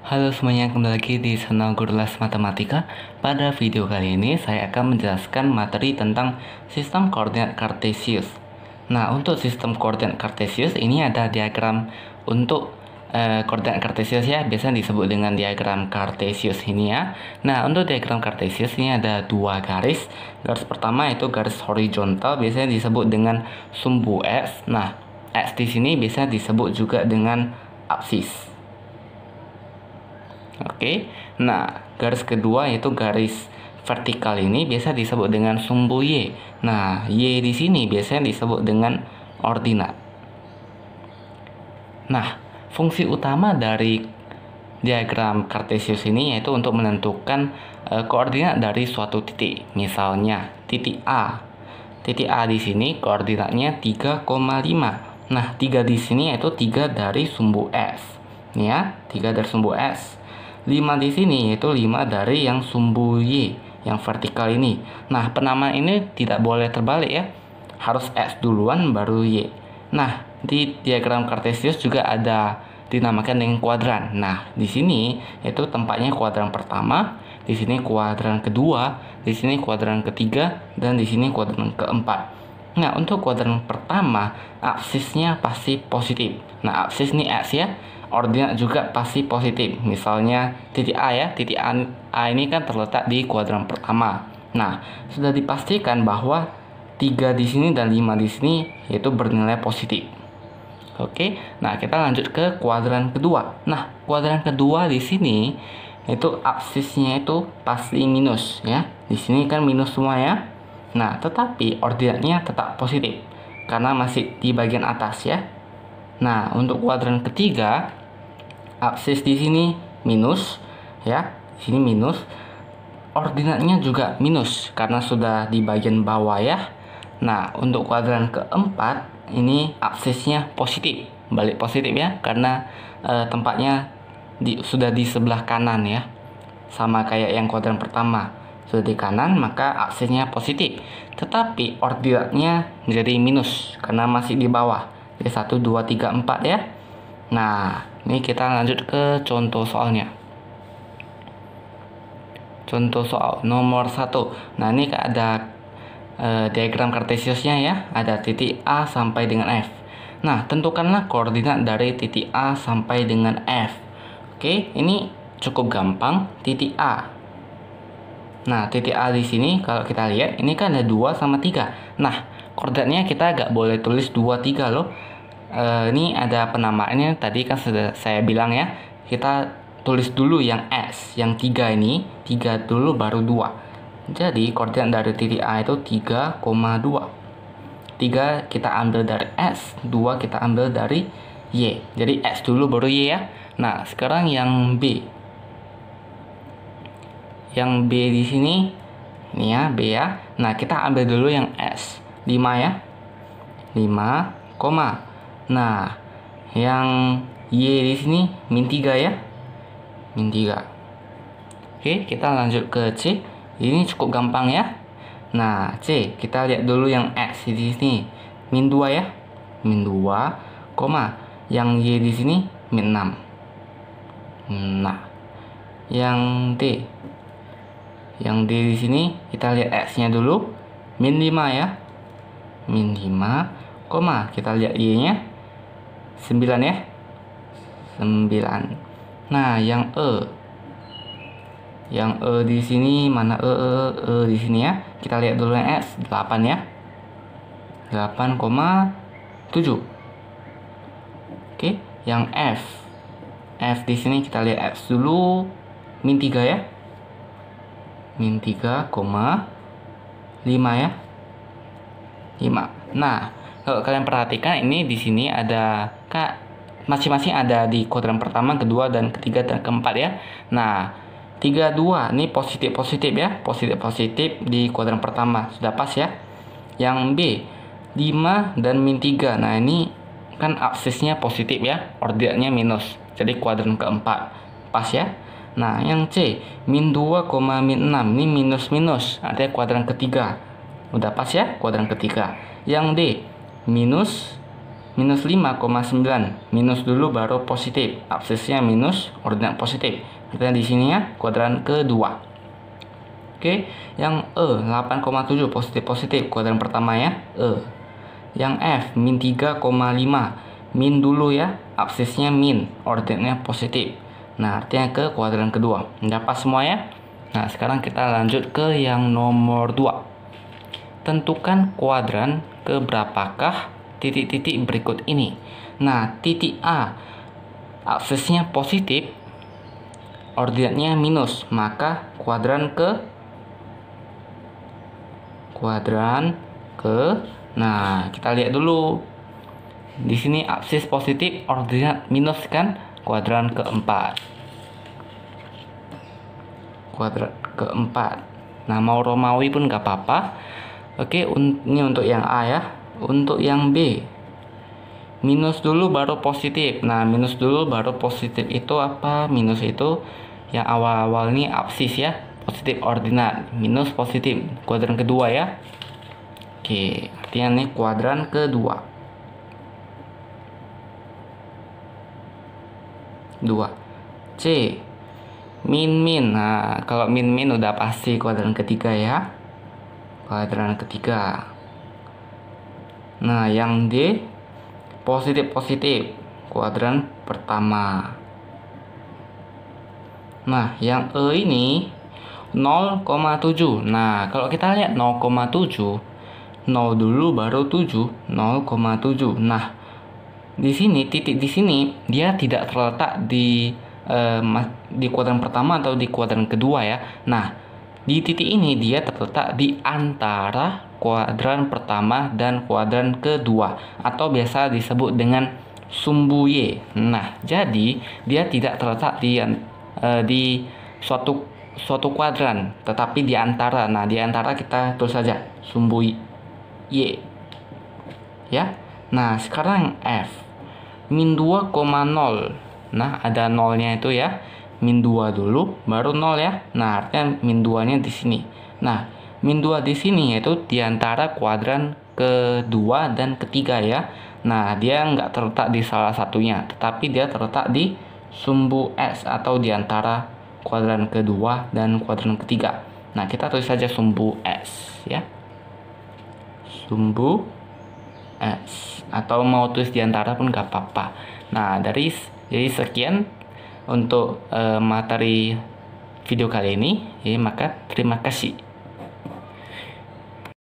Halo semuanya, kembali lagi di channel Guru Les Matematika. Pada video kali ini saya akan menjelaskan materi tentang sistem koordinat kartesius. Nah, untuk sistem koordinat kartesius ini ada diagram untuk koordinat kartesius ya, biasa disebut dengan diagram kartesius ini ya. Nah, untuk diagram kartesius ini ada dua garis. Garis pertama itu garis horizontal, biasanya disebut dengan sumbu X. Nah, X di sini biasa disebut juga dengan apsis. Oke, nah garis kedua yaitu garis vertikal ini biasa disebut dengan sumbu Y. Nah, Y di sini biasanya disebut dengan ordinat. Nah, fungsi utama dari diagram kartesius ini yaitu untuk menentukan koordinat dari suatu titik. Misalnya titik A. Titik A di sini koordinatnya 3,5. Nah, 3 di sini yaitu 3 dari sumbu S. Ini ya, 3 dari sumbu S. 5 di sini yaitu 5 dari yang sumbu Y, yang vertikal ini. Nah, penamaan ini tidak boleh terbalik ya. Harus X duluan baru Y. Nah, di diagram kartesius juga ada dinamakan dengan kuadran. Nah, di sini itu tempatnya kuadran pertama, di sini kuadran kedua, di sini kuadran ketiga, dan di sini kuadran keempat. Nah, untuk kuadran pertama, absisnya pasti positif. Nah, absis ini X ya. Ordinat juga pasti positif. Misalnya titik A ya, titik A ini kan terletak di kuadran pertama. Nah, sudah dipastikan bahwa 3 di sini dan 5 di sini yaitu bernilai positif. Oke, nah kita lanjut ke kuadran kedua. Nah, kuadran kedua di sini itu absisnya itu pasti minus ya. Di sini kan minus semua ya. Nah, tetapi ordinatnya tetap positif karena masih di bagian atas ya. Nah, untuk kuadran ketiga, absis di sini minus ya, di sini minus. Ordinatnya juga minus karena sudah di bagian bawah ya. Nah, untuk kuadran keempat ini absisnya positif, balik positif ya, karena tempatnya sudah di sebelah kanan ya. Sama kayak yang kuadran pertama, sudah di kanan maka absisnya positif. Tetapi ordinatnya menjadi minus karena masih di bawah. Jadi 1, 2, 3, 4 ya. Nah, ini kita lanjut ke contoh soalnya. Contoh soal nomor 1. Nah, ini ada diagram kartesiusnya ya. Ada titik A sampai dengan F. Nah, tentukanlah koordinat dari titik A sampai dengan F. Oke, ini cukup gampang. Titik A. Nah, titik A di sini kalau kita lihat ini kan ada 2 sama 3. Nah, koordinatnya kita nggak boleh tulis 2, 3 loh. Ini ada penamaannya tadi kan sudah saya bilang ya. Kita tulis dulu yang S, yang 3 ini. 3 dulu baru 2. Jadi koordinat dari titik A itu 3,2. 3 kita ambil dari S, 2 kita ambil dari Y. Jadi S dulu baru Y ya. Nah, sekarang yang B. Yang B di sini ini ya, B ya. Nah, kita ambil dulu yang S. 5 ya. 5, nah, yang Y di sini min 3 ya. Min 3. Oke, kita lanjut ke C. Ini cukup gampang ya. Nah, C, kita lihat dulu yang X di sini. Min 2 ya. Min 2, yang Y di sini min 6. Nah, yang D. Yang D di sini kita lihat X-nya dulu. Min 5 ya. Min 5, kita lihat Y-nya 9 ya. 9. Nah, yang E. Yang E di sini mana E di sini ya. Kita lihat dulu yang X 8 ya. 8,7. Oke, yang F. F di sini kita lihat X dulu min 3 ya. Min 3,5 ya. 5. Nah, kalau kalian perhatikan ini di sini ada masing-masing ada di kuadran pertama, kedua, dan ketiga dan keempat ya. Nah, 3, 2 ini positif ya. Positif di kuadran pertama sudah pas ya. Yang B 5 dan min 3. Nah, ini kan absisnya positif ya, ordinatnya minus. Jadi kuadran keempat pas ya. Nah, yang C min 2, min 6 ini minus, artinya kuadran ketiga. Udah pas ya, kuadran ketiga. Yang D minus minus 5,9. Minus dulu baru positif. Absisnya minus, ordinat positif. Kita di sini ya, kuadran kedua. Oke, yang E 8,7 positif kuadran pertama ya, E. Yang F min 3,5. Min dulu ya, absisnya min, ordinatnya positif. Nah, artinya ke kuadran kedua. Dapat semua ya? Nah, sekarang kita lanjut ke yang nomor 2. Tentukan kuadran keberapakah titik-titik berikut ini. Nah, titik A absisnya positif, ordinatnya minus, maka kuadran ke nah, kita lihat dulu. Di sini absis positif, ordinat minus kan? Kuadran keempat. Nah, mau Romawi pun gak apa-apa. Oke, ini untuk yang A ya. Untuk yang B, minus dulu baru positif. Nah, minus dulu baru positif itu apa? Minus itu yang awal-awal ini absis ya, positif ordinat, minus positif, kuadran kedua ya. Oke, artinya nih kuadran kedua. 2. C min. Nah, kalau min udah pasti kuadran ketiga ya. Kuadran ketiga. Nah, yang D positif, kuadran pertama. Nah, yang E ini 0,7. Nah, kalau kita lihat 0,7, 0 dulu baru 7, 0,7. Nah, di sini titik di sini dia tidak terletak di kuadran pertama atau di kuadran kedua ya. Nah, di titik ini dia terletak di antara kuadran pertama dan kuadran kedua, atau biasa disebut dengan sumbu Y. Nah, jadi dia tidak terletak di suatu kuadran, tetapi di antara. Nah, di antara kita tulis saja sumbu Y. Ya. Nah, sekarang F min 2,0. Nah, ada nolnya itu ya. Min 2 dulu baru 0 ya. Nah, artinya min 2-nya di sini. Nah, min 2 di sini yaitu di antara kuadran kedua dan ketiga ya. Nah, dia nggak terletak di salah satunya, tetapi dia terletak di sumbu S atau di antara kuadran kedua dan kuadran ketiga. Nah, kita tulis saja sumbu S ya. Sumbu S, atau mau tulis di antara pun gak apa-apa. Nah, jadi sekian untuk materi video kali ini ya, maka terima kasih.